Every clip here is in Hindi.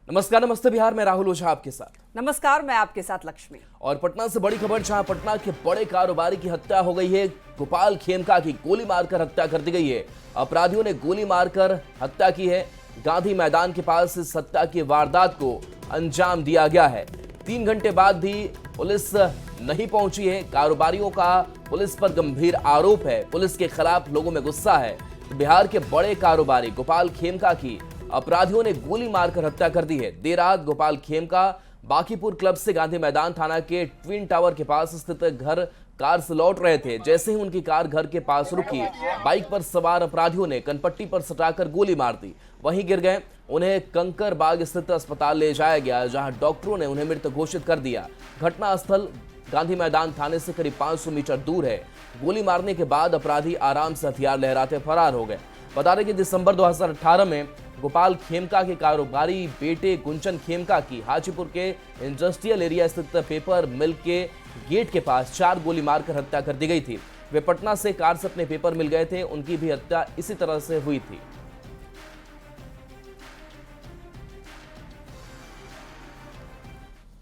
नमस्कार, नमस्ते बिहार में राहुल ओझा आपके साथ। नमस्कार, मैं आपके साथ लक्ष्मी। और पटना से बड़ी खबर, जहां पटना के बड़े कारोबारी की हत्या हो गई है। गोपाल खेमका की गोली मारकर हत्या कर दी गई है। अपराधियों ने गोली मारकर हत्या की है। गांधी मैदान के पास इस हत्या की वारदात को अंजाम दिया गया है। 3 घंटे बाद भी पुलिस नहीं पहुंची है। कारोबारियों का पुलिस पर गंभीर आरोप है। पुलिस के खिलाफ लोगों में गुस्सा है। तो बिहार के बड़े कारोबारी गोपाल खेमका की अपराधियों ने गोली मारकर हत्या कर दी है। देर रात गोपाल खेमका बांकीपुर क्लब से गांधी मैदान थाना के ट्विन टावर के पास स्थित घर कार से लौट रहे थे। जैसे ही उनकी कार घर के पास रुकी, बाइक पर सवार अपराधियों ने कनपट्टी पर सटाकर गोली मार दी। वहीं गिर गए। उन्हें कंकरबाग स्थित अस्पताल ले जाया गया, जहां डॉक्टरों ने उन्हें मृत घोषित कर दिया। घटनास्थल गांधी मैदान थाने से करीब 500 मीटर दूर है। गोली मारने के बाद अपराधी आराम से हथियार लहराते फरार हो गए। बता दें कि दिसंबर 2018 में गोपाल खेमका के कारोबारी बेटे गुंजन खेमका की हाजीपुर के इंडस्ट्रियल एरिया स्थित पेपर मिल के गेट के पास 4 गोली मारकर हत्या कर दी गई थी। वे पटना से कार से अपने पेपर मिल गए थे। उनकी भी हत्या इसी तरह से हुई थी।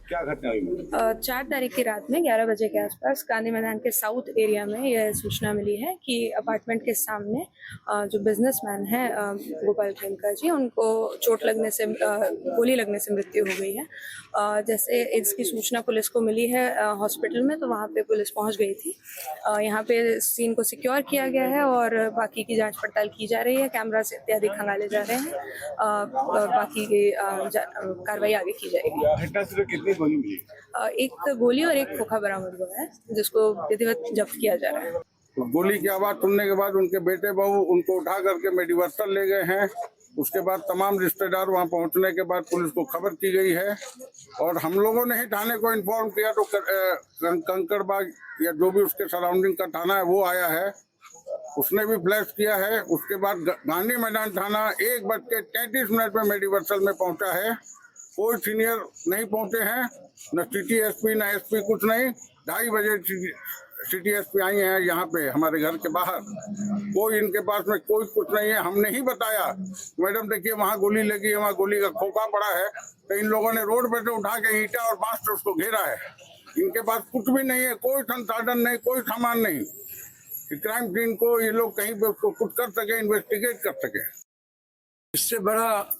क्या घटना हुई? 4 तारीख की रात में 11 बजे के आसपास गांधी मैदान के साउथ एरिया में यह सूचना मिली है कि अपार्टमेंट के सामने जो बिजनेसमैन है गोपाल खेमका जी, उनको चोट लगने से गोली लगने से मृत्यु हो गई है। जैसे इसकी सूचना पुलिस को मिली है हॉस्पिटल में, तो वहाँ पे पुलिस पहुँच गई थी। यहाँ पे सीन को सिक्योर किया गया है और बाकी की जाँच पड़ताल की जा रही है। कैमरा से इत्यादि खंगाले जा रहे हैं और बाकी की कार्रवाई आगे की जाएगी। घटना से कितनी गोली मिली? एक गोली और एक खोखा बरामद हुआ है, जिसको विधिवत जब्त किया जा रहा है। तो गोली की आवाज सुनने के बाद उनके बेटे बहू उनको उठा करके मेडिवर्सल ले गए हैं। उसके बाद तमाम रिश्तेदार वहां पहुंचने के बाद पुलिस को खबर की गई है और हम लोगों ने ही थाने को इन्फॉर्म किया। तो कंकरबाग या जो भी उसके सराउंडिंग का थाना है वो आया है, उसने भी फ्लैश किया है। उसके बाद गांधी मैदान थाना 1:33 पे मेडिवर्सल में पहुंचा है। कोई सीनियर नहीं पहुंचे हैं, न सिटी एसपी न एसपी, कुछ नहीं। 2:30 बजे सिटी एसपी आई हैं यहाँ पे हमारे घर के बाहर। कोई इनके पास में कोई कुछ नहीं है। हमने ही बताया, मैडम देखिए वहाँ गोली लगी है, वहाँ गोली का खोखा पड़ा है। तो इन लोगों ने रोड पे से उठा के ईंटा और बांस से उसको घेरा है। इनके पास कुछ भी नहीं है, कोई संसाधन नहीं, कोई सामान नहीं। क्राइम सीन को ये लोग कहीं पे उसको कुछ कर सके, इन्वेस्टिगेट कर सके। इससे बड़ा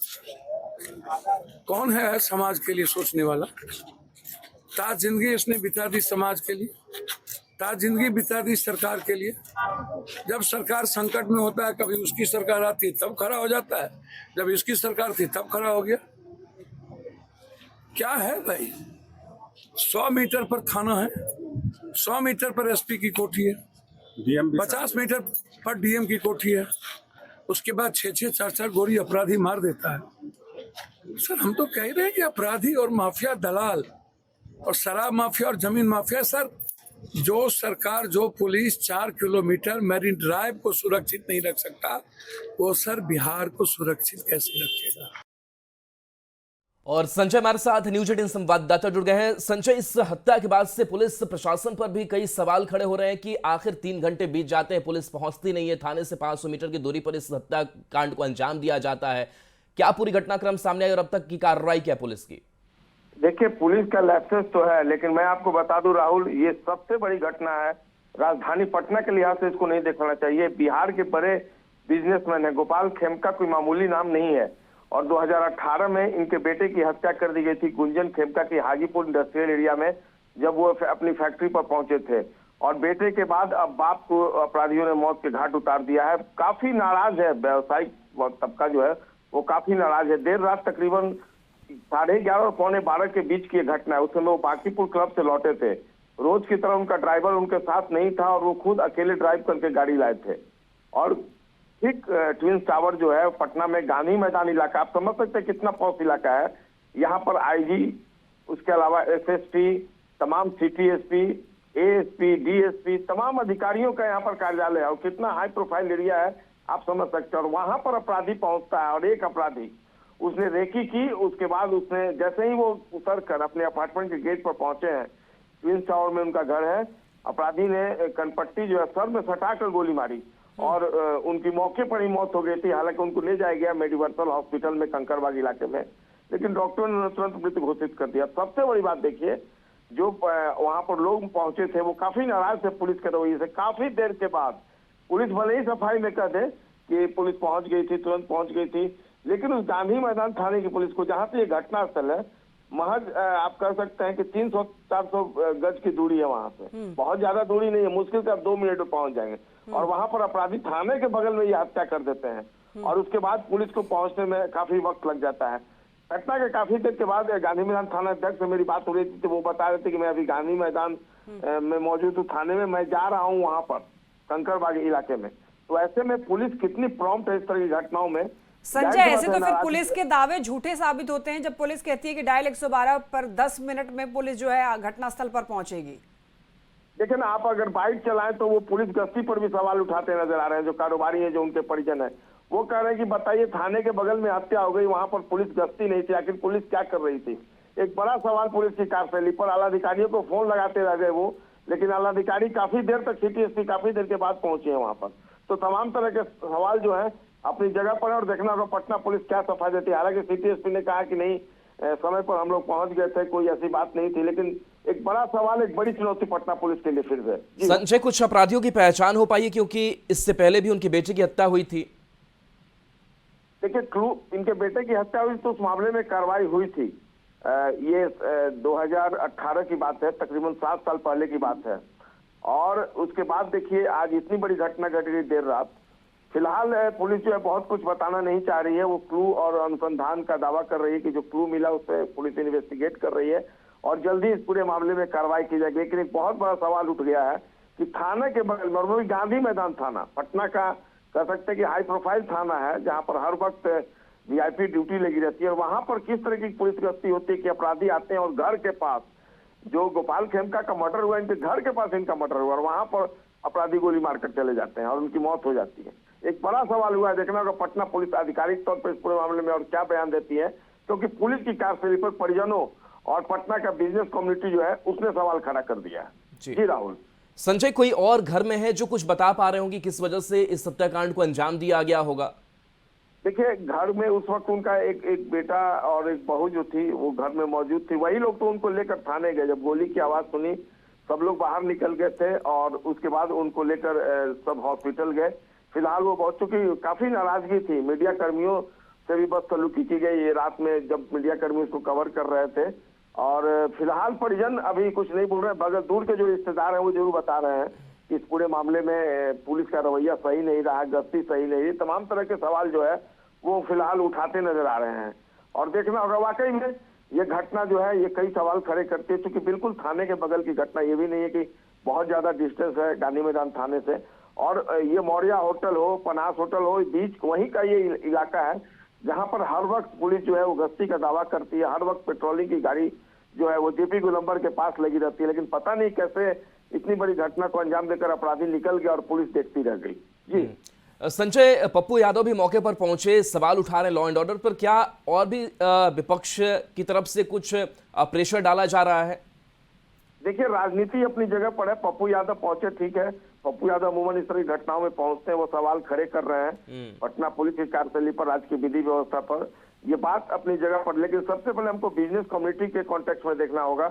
कौन है समाज के लिए सोचने वाला? ताज जिंदगी इसने बिता दी समाज के लिए, ताज जिंदगी बिता दी सरकार के लिए। जब सरकार संकट में होता है, कभी उसकी सरकार आती है तब खड़ा हो जाता है, जब इसकी सरकार थी तब खड़ा हो गया। क्या है भाई? 100 मीटर पर थाना है, 100 मीटर पर एसपी की कोठी है, 50 मीटर पर डीएम की कोठी है। उसके बाद 6-6, 4-4 गोली अपराधी मार देता है। सर, हम तो कह रहे हैं कि अपराधी और माफिया दलाल और शराब माफिया और जमीन माफिया, सर जो सरकार, जो पुलिस 4 किलोमीटर मैरीन ड्राइव को सुरक्षित नहीं रख सकता, वो सर बिहार को सुरक्षित कैसे रखेगा? और संजय हमारे साथ न्यूज 18 संवाददाता जुड़ गए हैं। संजय, इस हत्या के बाद से पुलिस प्रशासन पर भी कई सवाल खड़े हो रहे हैं कि आखिर 3 घंटे बीत जाते हैं, पुलिस पहुंचती नहीं है। थाने से 500 मीटर की दूरी पर इस हत्याकांड को अंजाम दिया जाता है। क्या पूरी घटनाक्रम सामने आई और अब तक की कार्रवाई क्या पुलिस की? देखिए, पुलिस का लैप्सेस तो है, लेकिन मैं आपको बता दूं राहुल, ये सबसे बड़ी घटना है। राजधानी पटना के लिहाज से इसको नहीं देखना चाहिए। बिहार के बड़े बिजनेसमैन है, गोपाल खेमका कोई मामूली नाम नहीं है। और 2018 में इनके बेटे की हत्या कर दी गई थी गुंजन खेमका की हाजीपुर इंडस्ट्रियल एरिया में, जब वो अपनी फैक्ट्री पर पहुंचे थे। और बेटे के बाद अब बाप को अपराधियों ने मौत के घाट उतार दिया है। काफी नाराज है व्यवसायिक तबका जो है, वो काफी नाराज है। देर रात तकरीबन 11:30 और 11:45 के बीच की घटना है। उस समय वो बांकीपुर क्लब से लौटे थे। रोज की तरह उनका ड्राइवर उनके साथ नहीं था और वो खुद अकेले ड्राइव करके गाड़ी लाए थे। और ठीक ट्विन टावर जो है पटना में गांधी मैदान इलाका, आप समझ सकते हैं कितना पॉश इलाका है। यहाँ पर आईजी, उसके अलावा एसएसपी, तमाम सिटी एसपी, एएसपी, डीएसपी, तमाम अधिकारियों का यहाँ पर कार्यालय है और कितना हाई प्रोफाइल एरिया है आप समझ सकते हैं। और वहां पर अपराधी पहुंचता है और एक अपराधी, उसने रेकी की। उसके बाद उसने जैसे ही वो उतर कर अपने अपार्टमेंट के गेट पर पहुंचे हैं, ट्विन टावर में उनका घर है, अपराधी ने कनपट्टी जो है सर में सटाकर गोली मारी और उनकी मौके पर ही मौत हो गई थी। हालांकि उनको ले जाया गया मेडिवर्सल हॉस्पिटल में कंकरबाग इलाके में, लेकिन डॉक्टरों ने तुरंत मृत घोषित कर दिया। सबसे बड़ी बात देखिए, जो वहां पर लोग पहुंचे थे वो काफी नाराज थे पुलिस के रवैये से। काफी देर के बाद पुलिस भले ही सफाई में कह दे कि पुलिस पहुंच गई थी, तुरंत पहुंच गई थी, लेकिन उस गांधी मैदान थाने की पुलिस को, जहां से ये घटना स्थल है, महज आप कह सकते हैं कि 300-400 गज की दूरी है वहां से। बहुत ज्यादा दूरी नहीं है, मुश्किल से आप 2 मिनट में पहुंच जाएंगे। और वहां पर अपराधी थाने के बगल में ये हत्या कर देते हैं और उसके बाद पुलिस को पहुंचने में काफी वक्त लग जाता है। घटना के काफी देर के बाद गांधी मैदान थाना अध्यक्ष से मेरी बात हो रही थी, तो वो बता रहे थे कि मैं अभी गांधी मैदान में मौजूद हूँ, थाने में मैं जा रहा हूँ वहां पर कंकड़बाग इलाके में। तो ऐसे में पुलिस कितनी प्रॉम्प्ट है इस तरह की घटनाओं में। संजय, ऐसे तो फिर पुलिस के दावे झूठे साबित होते हैं जब पुलिस कहती है कि डायल 112 पर 10 मिनट में पुलिस जो है घटनास्थल पर पहुंचेगी। देखिए ना, आप अगर बाइक चलाएं तो वो पुलिस गश्ती पर भी सवाल उठाते नजर आ रहे हैं। जो कारोबारी है, जो उनके परिजन है, वो कह रहे हैं कि बताइए, थाने के बगल में हत्या हो गई, वहां पर पुलिस गश्ती नहीं थी, आखिर पुलिस क्या कर रही थी? एक बड़ा सवाल पुलिस की कार्यशैली पर। आला अधिकारियों को फोन लगाते रह गए वो, लेकिन आला अधिकारी काफी देर तक, सिटी एसपी काफी देर के बाद पहुंचे हैं वहां पर। तो तमाम तरह के सवाल जो है अपनी जगह पर है और देखना होगा पटना पुलिस क्या सफाई देती है। हालांकि सिटी एसपी ने कहा कि नहीं, समय पर हम लोग पहुंच गए थे, कोई ऐसी बात नहीं थी, लेकिन एक बड़ा सवाल, एक बड़ी चुनौती पटना पुलिस के लिए फिर से। संजय, कुछ अपराधियों की पहचान हो पाई है, क्योंकि इससे पहले भी उनके बेटे की हत्या हुई थी? देखिए, क्लू, इनके बेटे की हत्या हुई तो उस मामले में कार्रवाई हुई थी। ये 2018 की बात है, तकरीबन 7 साल पहले की बात है। और उसके बाद देखिए, आज इतनी बड़ी घटना घट गई देर रात। फिलहाल पुलिस जो है बहुत कुछ बताना नहीं चाह रही है। वो क्लू और अनुसंधान का दावा कर रही है कि जो क्लू मिला उससे पुलिस इन्वेस्टिगेट कर रही है और जल्दी इस पूरे मामले में कार्रवाई की जाएगी। लेकिन एक बहुत बड़ा सवाल उठ गया है कि थाने के बगल में, और गांधी मैदान थाना पटना का कह सकते हैं कि हाई प्रोफाइल थाना है, जहां पर हर वक्त वीआईपी ड्यूटी लगी रहती है। और वहां पर किस तरह की पुलिस गश्ती होती है कि अपराधी आते हैं और घर के पास, जो गोपाल खेमका का मर्डर हुआ, इनके घर के पास इनका मर्डर हुआ और वहां पर अपराधी गोली मारकर चले जाते हैं और उनकी मौत हो जाती है। एक बड़ा सवाल हुआ है, देखना होगा पटना पुलिस आधिकारिक तौर पर इस पूरे मामले में और क्या बयान देती है, क्योंकि पुलिस की कार्यशैली पर परिजनों और पटना का बिजनेस कम्युनिटी जो है उसने सवाल खड़ा कर दिया है। जी राहुल। संजय, कोई और घर में है जो कुछ बता पा रहे होंगे किस वजह से इस हत्याकांड को अंजाम दिया गया होगा? देखिए, घर में उस वक्त उनका एक बेटा और एक बहू जो थी वो घर में मौजूद थी। वही लोग तो उनको लेकर थाने गए। जब गोली की आवाज सुनी सब लोग बाहर निकल गए थे और उसके बाद उनको लेकर सब हॉस्पिटल गए। फिलहाल वो बहुत, चूंकि काफी नाराजगी थी, मीडिया कर्मियों से भी बदसलूकी की गई ये रात में जब मीडिया कर्मी उसको कवर कर रहे थे। और फिलहाल परिजन अभी कुछ नहीं बोल रहे हैं। बगल दूर के जो रिश्तेदार हैं वो जरूर बता रहे हैं कि इस पूरे मामले में पुलिस का रवैया सही नहीं रहा, गश्ती सही नहीं रही। तमाम तरह के सवाल जो है वो फिलहाल उठाते नजर आ रहे हैं। और देखना होगा, वाकई में ये घटना जो है ये कई सवाल खड़े करती है, क्योंकि बिल्कुल थाने के बगल की घटना, ये भी नहीं है कि बहुत ज्यादा डिस्टेंस है गांधी मैदान थाने से। और ये मौर्या होटल हो, पनास होटल हो, बीच वहीं का ये इलाका है जहां पर हर वक्त पुलिस जो है वो गश्ती का दावा करती है। हर वक्त पेट्रोलिंग की गाड़ी जो है वो जेपी गोलंबर के पास लगी रहती है। लेकिन पता नहीं कैसे इतनी बड़ी घटना को अंजाम देकर अपराधी निकल गया और पुलिस देखती रह गई। जी संजय, पप्पू यादव भी मौके पर पहुंचे, सवाल उठा रहे लॉ एंड ऑर्डर पर। क्या और भी विपक्ष की तरफ से कुछ प्रेशर डाला जा रहा है? देखिए, राजनीति अपनी जगह पर है। पप्पू यादव पहुंचे, ठीक है। पप्पू यादव अमूमन इस तरह की घटनाओं में पहुंचते हैं, वो सवाल खड़े कर रहे हैं पटना पुलिस की कार्यशैली पर, राज्य की विधि व्यवस्था पर। ये बात अपनी जगह पर, लेकिन सबसे पहले हमको बिजनेस कम्युनिटी के कॉन्टेक्स्ट में देखना होगा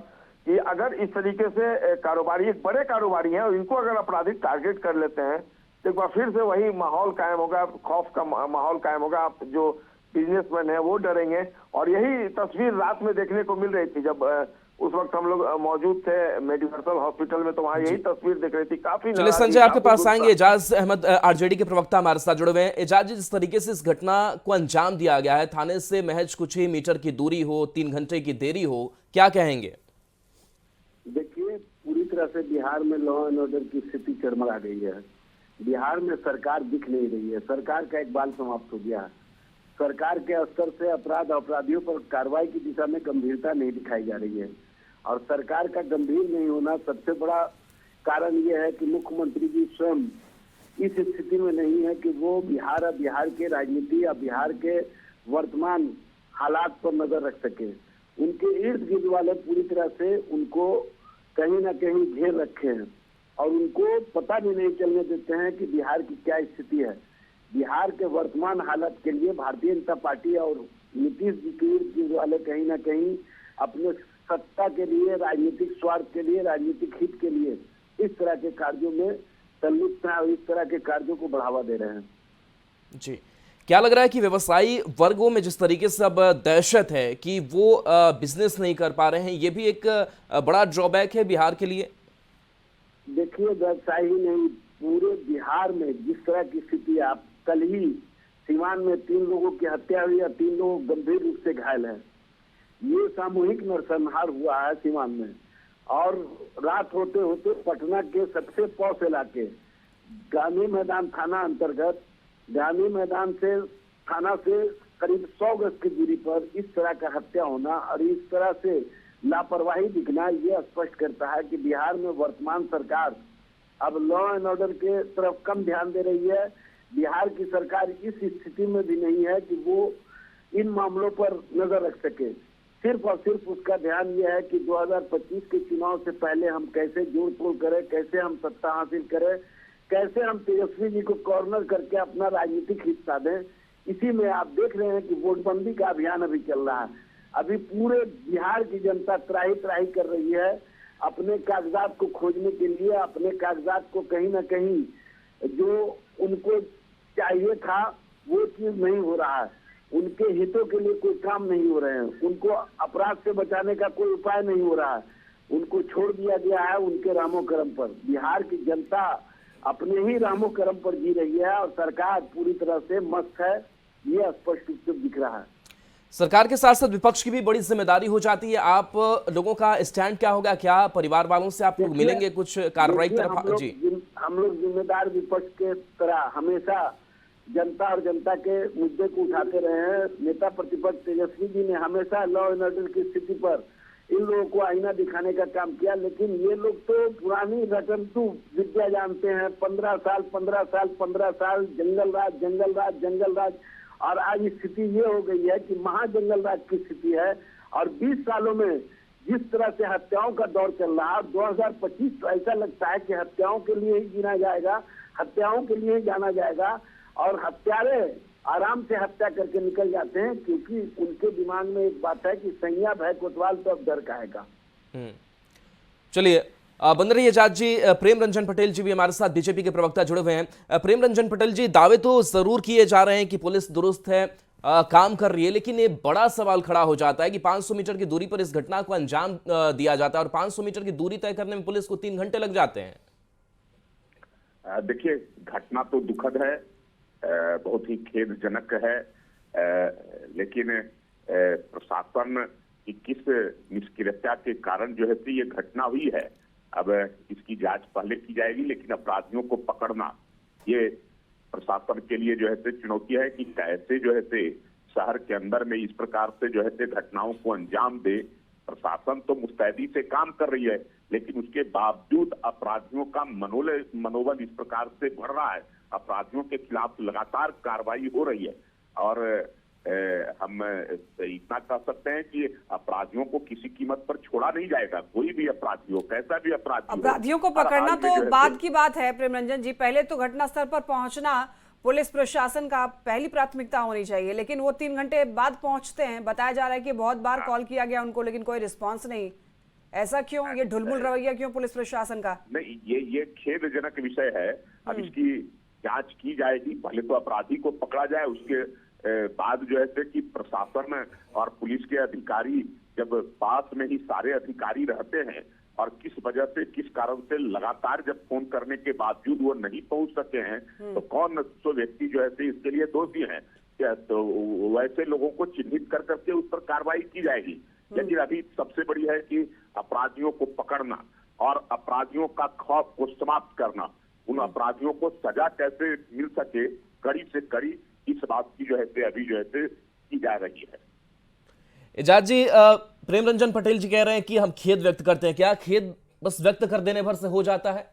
कि अगर इस तरीके से कारोबारी, एक बड़े कारोबारी हैं और इनको अगर अपराधी टारगेट कर लेते हैं तो एक बार फिर से वही माहौल कायम होगा, खौफ का माहौल कायम होगा। जो बिजनेसमैन है वो डरेंगे। और यही तस्वीर रात में देखने को मिल रही थी जब उस वक्त हम लोग मौजूद थे मेडिवर्सल हॉस्पिटल में, तो वहाँ यही तस्वीर देख रही थी। काफी चलिए संजय, आपके पास आएंगे। एजाज अहमद आरजेडी के प्रवक्ता हमारे साथ जुड़े हुए हैं। एजाज जी, जिस तरीके से इस घटना को अंजाम दिया गया है, थाने से महज कुछ ही मीटर की दूरी हो, 3 घंटे की देरी हो, क्या कहेंगे? देखिए, पूरी तरह से बिहार में लॉ एंड ऑर्डर की स्थिति चरमरा गई है। बिहार में सरकार दिख नहीं रही है। सरकार का एक बाल समाप्त हो गया है। सरकार के स्तर से अपराध अपराधियों पर कार्रवाई की दिशा में गंभीरता नहीं दिखाई जा रही है। और सरकार का गंभीर नहीं होना सबसे बड़ा कारण यह है कि मुख्यमंत्री जी स्वयं इस स्थिति में नहीं है कि वो बिहार के राजनीति या बिहार के वर्तमान हालात पर नजर रख सके। उनके इर्द गिर्द वाले पूरी तरह से उनको कहीं ना कहीं घेर रखे हैं और उनको पता भी नहीं चलने देते हैं कि बिहार की क्या स्थिति है। बिहार के वर्तमान हालत के लिए भारतीय जनता पार्टी और नीतीश जी वाले कहीं ना कहीं अपने सत्ता के लिए, राजनीतिक स्वार्थ के लिए, राजनीतिक हित के लिए इस तरह के कार्यों में संलिप्त हैं और इस तरह के कार्यों को बढ़ावा दे रहे हैं। जी, क्या लग रहा है कि व्यवसायी वर्गों में जिस तरीके से अब दहशत है कि वो बिजनेस नहीं कर पा रहे हैं, ये भी एक बड़ा ड्रॉबैक है बिहार के लिए? देखिए, व्यवसाय ही नहीं, पूरे बिहार में जिस तरह की स्थिति, आप कल ही सीवान में 3 लोगों की हत्या हुई और 3 लोग गंभीर रूप से घायल हैं। ये सामूहिक नरसंहार हुआ है सीवान में। और रात होते होते पटना के सबसे पौष इलाके गांधी मैदान थाना अंतर्गत, गांधी मैदान से थाना से करीब 100 गज की दूरी पर इस तरह का हत्या होना और इस तरह से लापरवाही दिखना, ये स्पष्ट करता है कि बिहार में वर्तमान सरकार अब लॉ एंड ऑर्डर के तरफ कम ध्यान दे रही है। बिहार की सरकार इस स्थिति में भी नहीं है कि वो इन मामलों पर नजर रख सके। सिर्फ और सिर्फ उसका ध्यान यह है कि 2025 के चुनाव से पहले हम कैसे जोड़ तोड़ करें, कैसे हम सत्ता हासिल करें, कैसे हम तेजस्वी जी को कॉर्नर करके अपना राजनीतिक हिस्सा दें। इसी में आप देख रहे हैं कि वोटबंदी का अभियान अभी चल रहा है। अभी पूरे बिहार की जनता त्राही त्राही कर रही है अपने कागजात को खोजने के लिए, अपने कागजात को कहीं ना कहीं जो उनको चाहिए था वो चीज नहीं हो रहा है, उनके हितों के लिए कोई काम नहीं हो रहे हैं, उनको अपराध से बचाने का कोई उपाय नहीं हो रहा है, उनको छोड़ दिया गया है उनके रामो कर्म पर। बिहार की जनता अपने ही रामो कर्म पर जी रही है और सरकार पूरी तरह से मस्त है, ये स्पष्ट रूप से दिख रहा है। सरकार के साथ साथ विपक्ष की भी बड़ी जिम्मेदारी हो जाती है। आप लोगों का स्टैंड क्या होगा? क्या परिवार वालों से आप लोग मिलेंगे कुछ कार्रवाई तरफ? जी, हम लोग जिम्मेदार विपक्ष के तरह हमेशा जनता और जनता के मुद्दे को उठाते रहे हैं। नेता प्रतिपक्ष तेजस्वी जी ने हमेशा लॉ एंड ऑर्डर की स्थिति पर इन लोगों को आईना दिखाने का काम किया, लेकिन ये लोग तो पुरानी रटंतु विद्या जानते हैं। 15 साल जंगल राज, और आज स्थिति ये हो गई है कि महाजंगल राज की स्थिति है। और 20 सालों में जिस तरह से हत्याओं का दौर चल रहा है, 2025 तो ऐसा लगता है कि हत्याओं के लिए ही जीना जाएगा, हत्याओं के लिए ही जाना जाएगा। और हत्यारे आराम से हत्या करके निकल जाते हैं, क्योंकि उनके दिमाग में एक बात है कि सैया भय कोतवाल तो अब डर काहेगा। चलिए, बन रही आजाद जी, प्रेम रंजन पटेल जी भी हमारे साथ, बीजेपी के प्रवक्ता जुड़े हुए हैं। प्रेम रंजन पटेल जी, दावे तो जरूर किए जा रहे हैं कि पुलिस दुरुस्त है, काम कर रही है, लेकिन ये बड़ा सवाल खड़ा हो जाता है कि 500 मीटर की दूरी पर इस घटना को अंजाम दिया जाता है और 500 मीटर की दूरी तय करने में पुलिस को 3 घंटे लग जाते हैं। देखिए, घटना तो दुखद है, बहुत ही खेदजनक है, लेकिन प्रशासन की किस निष्क्रियता के कारण जो है ये घटना हुई है, अब इसकी जांच पहले की जाएगी। लेकिन अपराधियों को पकड़ना ये प्रशासन के लिए जो है चुनौती है कि कैसे जो है शहर के अंदर में इस प्रकार से जो है घटनाओं को अंजाम दे। प्रशासन तो मुस्तैदी से काम कर रही है, लेकिन उसके बावजूद अपराधियों का मनोबल इस प्रकार से बढ़ रहा है। अपराधियों के खिलाफ लगातार कार्रवाई हो रही है और हम इतना कह सकते हैं कि अपराधियों को किसी कीमत पर छोड़ा नहीं जाएगा। कोई भी अपराधी हो, कैसा भी अपराधियों को पकड़ना तो बाद की बात है प्रेम रंजन जी। पहले तो घटनास्थल पर पहुंचना पुलिस प्रशासन का पहली प्राथमिकता होनी चाहिए, लेकिन वो 3 घंटे बाद पहुंचते हैं। बताया जा रहा है कि बहुत बार कॉल किया गया उनको, लेकिन कोई रिस्पॉन्स नहीं। ऐसा क्यों? ये ढुलमुल रवैया क्यों पुलिस प्रशासन का? नहीं, ये खेदजनक विषय है। अब इसकी जांच की जाएगी, पहले तो अपराधी को पकड़ा जाए, उसके बाद जो है कि प्रशासन और पुलिस के अधिकारी, जब पास में ही सारे अधिकारी रहते हैं और किस वजह से, किस कारण से लगातार जब फोन करने के बावजूद वो नहीं पहुंच सके हैं, तो कौन सो व्यक्ति जो है इसके लिए दोषी है। तो वैसे लोगों को चिन्हित कर करके उस पर कार्रवाई की जाएगी। लेकिन अभी सबसे बड़ी है कि अपराधियों को पकड़ना और अपराधियों का खौफ को समाप्त करना, उन अपराधियों को सजा कैसे मिल सके कड़ी से कड़ी, इस बात की जो है अभी जो है की जा रही है। एजाज जी, प्रेम रंजन पटेल जी कह रहे हैं कि हम खेद व्यक्त करते हैं। क्या खेद बस व्यक्त कर देने भर से हो जाता है?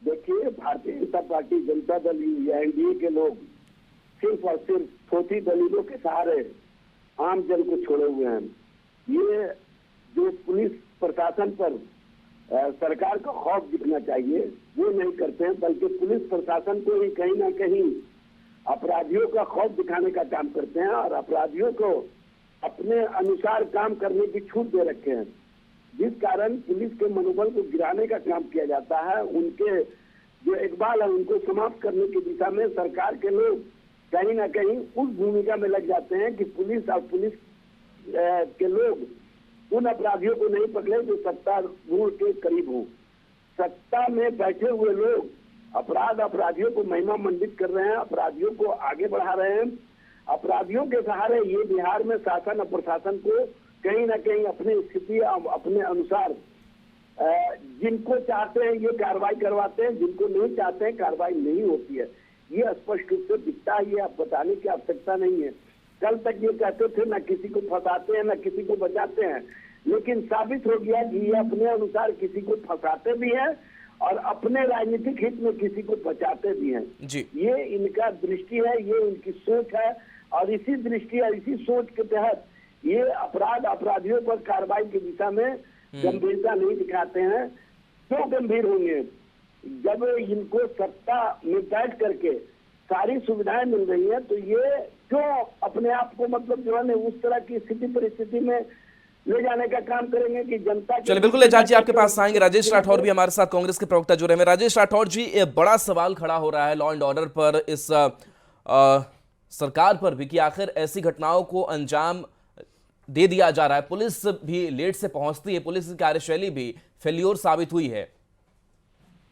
देखिए, भारतीय जनता पार्टी, जनता दल या एनडीए के लोग सिर्फ और सिर्फ थोथी दलीलों के सहारे आम जन को छोड़े हुए हैं। ये जो पुलिस प्रशासन पर सरकार का खौफ दिखना चाहिए वो नहीं करते हैं, बल्कि पुलिस प्रशासन को ही कहीं ना कहीं अपराधियों का खौफ दिखाने का काम करते हैं और अपराधियों को अपने अनुसार काम करने की छूट दे रखे हैं, जिस कारण पुलिस के मनोबल को गिराने का काम किया जाता है। उनके जो इकबाल है उनको समाप्त करने की दिशा में सरकार के लोग कहीं ना कहीं उस भूमिका में लग जाते हैं कि पुलिस और पुलिस के लोग उन अपराधियों को नहीं पकड़े जो सत्तारूढ़ के करीब हो। सत्ता में बैठे हुए लोग अपराधियों को महिमा मंडित कर रहे हैं, अपराधियों को आगे बढ़ा रहे हैं। अपराधियों के सहारे ये बिहार में शासन और प्रशासन को कहीं ना कहीं अपनी स्थिति अपने अनुसार जिनको चाहते हैं ये कार्रवाई करवाते हैं, जिनको नहीं चाहते हैं कार्रवाई नहीं होती है। ये स्पष्ट रूप से दिखता है, ये आप बताने की आवश्यकता नहीं है। कल तक ये कहते थे न किसी को फंसाते हैं न किसी को बचाते हैं, लेकिन साबित हो गया कि ये अपने अनुसार किसी को फंसाते भी हैं और अपने राजनीतिक हित में किसी को बचाते भी हैं जी। ये इनका दृष्टि है, ये इनकी सोच है और इसी दृष्टि और इसी सोच के तहत ये अपराधियों पर कार्रवाई की दिशा में गंभीरता नहीं दिखाते हैं। क्यों गंभीर होंगे जब इनको सत्ता में बैठ करके सारी सुविधाएं मिल रही हैं, तो ये क्यों अपने आप को मतलब जो है उस तरह की स्थिति परिस्थिति में ले जाने का काम करेंगे कि जनता। चलिए बिल्कुल एजाज जी आपके पास आएंगे। राजेश राठौर भी हमारे साथ कांग्रेस के प्रवक्ता जुड़े हैं। राजेश राठौर जी, ये बड़ा सवाल खड़ा हो रहा है लॉ एंड ऑर्डर पर, इस सरकार पर भी कि आखिर ऐसी घटनाओं को अंजाम दे दिया जा रहा है। पुलिस भी लेट से पहुंचती है, पुलिस की कार्यशैली भी फेल्योर साबित हुई है।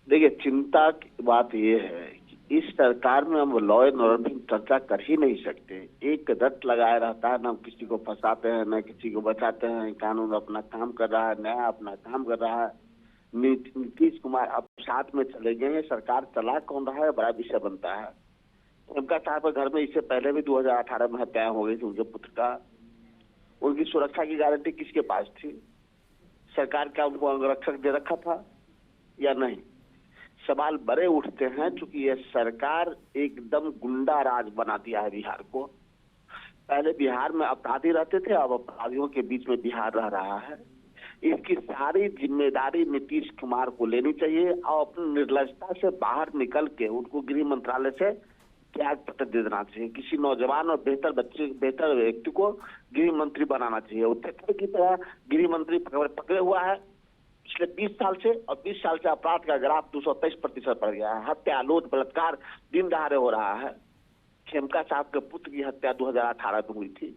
देखिए, चिंता की बात यह है कि इस सरकार में हम लॉ एंड ऑर्डर की चर्चा कर ही नहीं सकते। एक रट लगाया रहता है, न किसी को फंसाते हैं न किसी को बचाते हैं। कानून अपना काम कर रहा है, न्याय अपना काम कर रहा है। नीतीश कुमार अब साथ में चले गए हैं, सरकार चला कौन रहा है बड़ा विषय बनता है। उनका साहब घर में इससे पहले भी 2018 में हत्याएं हो गई थी उनके पुत्र का। उनकी सुरक्षा की गारंटी किसके पास थी? सरकार क्या उनको अंगरक्षक दे रखा था या नहीं? सवाल बड़े उठते हैं क्योंकि ये सरकार एकदम गुंडा राज बना दिया है बिहार को। पहले बिहार में अपराधी रहते थे, अब अपराधियों के बीच में बिहार रह रहा है। इसकी सारी जिम्मेदारी नीतीश कुमार को लेनी चाहिए और अपनी निर्लजता से बाहर निकल के उनको गृह मंत्रालय से त्याग पत्र दे देना चाहिए। किसी नौजवान और बेहतर व्यक्ति को गृह मंत्री बनाना चाहिए। उत्तर की तरह गृह मंत्री पकड़े हुआ है पिछले 20 साल से, और 20 साल से अपराध का ग्राफ 223% बढ़ गया है। हत्या, लूट, बलात्कार दिन दहाड़े हो रहा है। खेमका साहब के पुत्र की हत्या 2018 में हुई थी।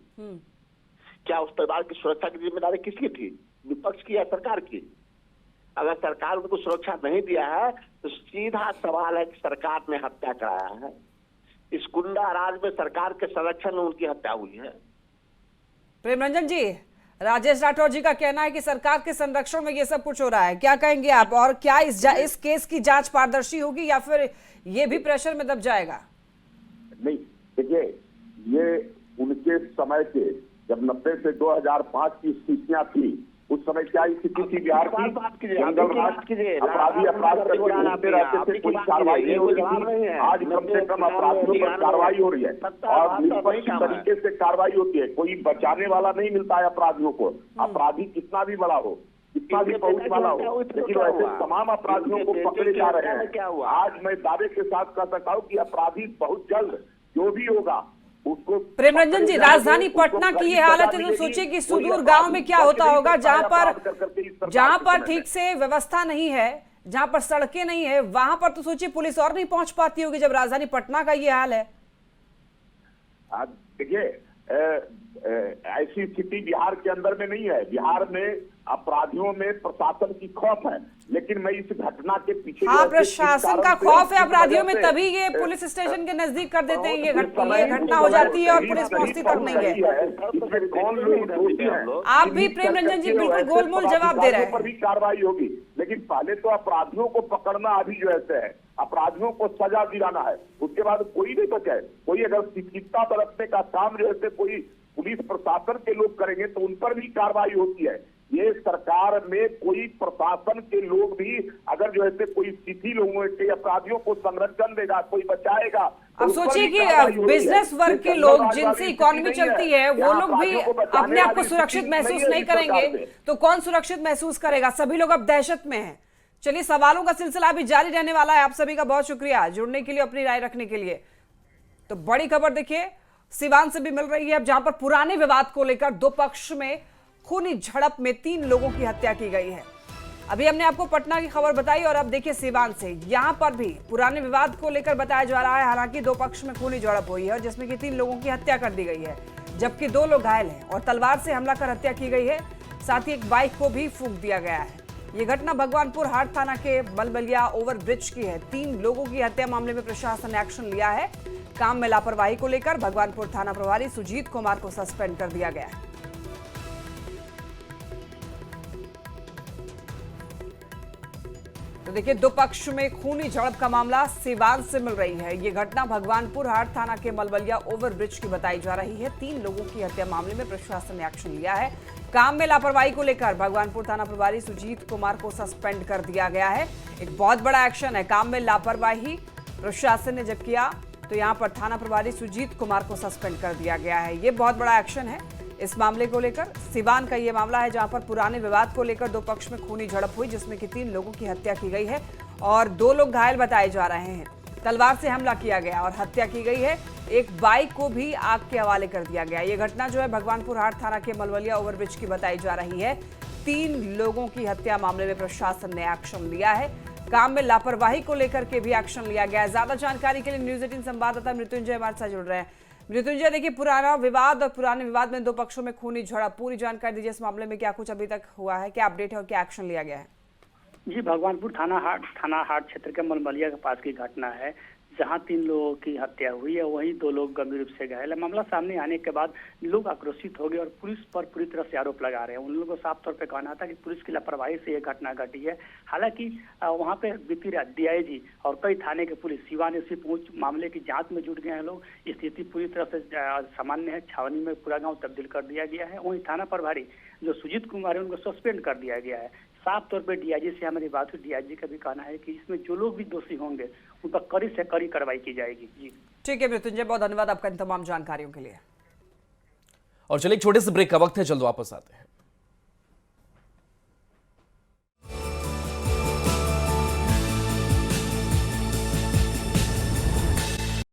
क्या उस परिवार की सुरक्षा की जिम्मेदारी किसकी थी? विपक्ष की या सरकार की? अगर सरकार उनको सुरक्षा नहीं दिया है तो सीधा सवाल है कि सरकार ने हत्या कराया है। इस गुंडा राज में सरकार के संरक्षण में उनकी हत्या हुई है। प्रेमरंजन जी, राजेश राठौर जी का कहना है कि सरकार के संरक्षण में ये सब कुछ हो रहा है, क्या कहेंगे आप? और क्या इस केस की जांच पारदर्शी होगी या फिर ये भी प्रेशर में दब जाएगा? नहीं, देखिए, ये उनके समय के जब 90 से 2005 की स्थितियां थी, उस समय क्या स्थिति थी बिहार की? जंगल राज, अपराधी अपराध करके घूमते रहते थे, कोई कार्रवाई नहीं हो रही थी। आज कम से कम अपराधियों पर कार्रवाई हो रही है और निष्पक्ष तरीके से कार्रवाई होती है। कोई बचाने वाला नहीं मिलता है अपराधियों को। अपराधी कितना भी बड़ा हो, कितना भी पहुंच वाला हो, लेकिन वैसे तमाम अपराधियों को पकड़े जा रहे हैं। आज मैं दावे के साथ कह सकता हूँ कि अपराधी बहुत जल्द जो भी होगा उसको। प्रेमरंजन जी, राजधानी पटना की ये हालत है तो सोचिए कि सुदूर गांव में क्या होता होगा, जहां पर ठीक से व्यवस्था नहीं है, जहां पर सड़कें नहीं है, वहां पर तो सोचिए पुलिस और नहीं पहुंच पाती होगी जब राजधानी पटना का ये हाल है। देखिए, ऐसी स्थिति बिहार के अंदर में नहीं है। बिहार में अपराधियों में प्रशासन की खौफ है, लेकिन मैं इस घटना के पीछे प्रशासन का खौफ है अपराधियों में, तभी ये पुलिस स्टेशन के नजदीक कर देते हैं। ये घटना हो जाती है और पुलिस पहुंचती तक नहीं है। कौन लोग दोषी हैं? आप भी प्रेमरंजन जी बिल्कुल गोलमोल जवाब दे रहे हैं। पर भी कार्रवाई होगी, लेकिन पहले तो अपराधियों को पकड़ना अभी जो है, अपराधियों को सजा दिलाना है, उसके बाद कोई नहीं बचे। कोई अगर शिथिलता बरतने का काम जो है कोई पुलिस प्रशासन के लोग करेंगे तो उन पर भी कार्रवाई होती है। ये सरकार में कोई प्रशासन के लोग भी अगर जो है कोई शिथिल होंगे के अपराधियों को संरक्षण देगा, कोई बचाएगा। अब सोचिए कि बिजनेस वर्ग के लोग जिनसे इकोनॉमी चलती है वो लोग भी अपने आप को सुरक्षित महसूस नहीं करेंगे तो कौन सुरक्षित महसूस करेगा? सभी लोग अब दहशत में हैं। चलिए, सवालों का सिलसिला अभी जारी रहने वाला है। आप सभी का बहुत शुक्रिया जुड़ने के लिए, अपनी राय रखने के लिए। तो बड़ी खबर देखिए सिवान से भी मिल रही है, अब जहां पर पुराने विवाद को लेकर दो पक्ष में खूनी झड़प में 3 लोगों की हत्या की गई है। अभी हमने आपको पटना की खबर बताई और अब देखिए सिवान से, यहां पर भी पुराने विवाद को लेकर बताया जा रहा है। हालांकि दो पक्ष में खूनी झड़प हुई है जिसमें कि 3 लोगों की हत्या कर दी गई है, जबकि 2 लोग घायल हैं और तलवार से हमला कर हत्या की गई है। साथ ही एक बाइक को भी फूंक दिया गया है। ये घटना भगवानपुर हाट थाना के मलबलिया ओवर ब्रिज की है। 3 लोगों की हत्या मामले में प्रशासन ने एक्शन लिया है। काम में लापरवाही को लेकर भगवानपुर थाना प्रभारी सुजीत कुमार को सस्पेंड कर दिया गया है। तो देखिए दो पक्ष में खूनी झड़प का मामला सिवान से मिल रही है। ये घटना भगवानपुर हाट थाना के मलबलिया ओवर ब्रिज की बताई जा रही है। 3 लोगों की हत्या मामले में प्रशासन ने एक्शन लिया है। काम में लापरवाही को लेकर भगवानपुर थाना प्रभारी सुजीत कुमार को सस्पेंड कर दिया गया है। एक बहुत बड़ा एक्शन है। काम में लापरवाही प्रशासन ने जब किया तो यहां पर थाना प्रभारी सुजीत कुमार को सस्पेंड कर दिया गया है। ये बहुत बड़ा एक्शन है इस मामले को लेकर। सिवान का ये मामला है जहां पर पुराने विवाद को लेकर दो पक्ष में खूनी झड़प हुई जिसमें कि 3 लोगों की हत्या की गई है और 2 लोग घायल बताए जा रहे हैं। तलवार से हमला किया गया और हत्या की गई है। एक बाइक को भी आग के हवाले कर दिया गया। ये घटना जो है भगवानपुर हाट थाना के मलबलिया ओवरब्रिज की बताई जा रही है। 3 लोगों की हत्या मामले में प्रशासन ने एक्शन लिया है। काम में लापरवाही को लेकर के भी एक्शन लिया गया है। ज्यादा जानकारी के लिए न्यूज 18 संवाददाता मृत्युंजय हमारे साथ जुड़ रहे हैं। मृत्युंजय, देखिए पुराना विवाद और पुराने विवाद में 2 पक्षों में खूनी झड़प, पूरी जानकारी दीजिए इस मामले में। क्या कुछ अभी तक हुआ है, क्या अपडेट है और क्या एक्शन लिया गया है? जी, भगवानपुर थाना हाट क्षेत्र के मलबलिया के पास की घटना है जहां 3 लोगों की हत्या हुई है, वहीं 2 लोग गंभीर रूप से घायल है। मामला सामने आने के बाद लोग आक्रोशित हो गए और पुलिस पर पूरी तरह से आरोप लगा रहे हैं। उन लोगों को साफ तौर पे कहना था कि पुलिस की लापरवाही से यह घटना घटी है। हालांकि वहां पे बीती रात डीआईजी और कई थाने के पुलिस सिवान एसपी पहुंच मामले की जांच में जुट गए हैं लोग। स्थिति पूरी तरह से सामान्य है। छावनी में पूरा गाँव तब्दील कर दिया गया है। वहीं थाना प्रभारी जो सुजीत कुमार है उनको सस्पेंड कर दिया गया है। साफ तौर पे डीआईजी से हमारी बात हुई। डीआईजी का भी कहना है कि इसमें जो लोग भी दोषी होंगे उन पर कड़ी से कड़ी कार्रवाई की जाएगी। जी ठीक है मृत्युंजय, बहुत धन्यवाद आपका इन तमाम जानकारियों के लिए। और चलिए एक छोटे से ब्रेक का वक्त है, जल्द वापस आते हैं।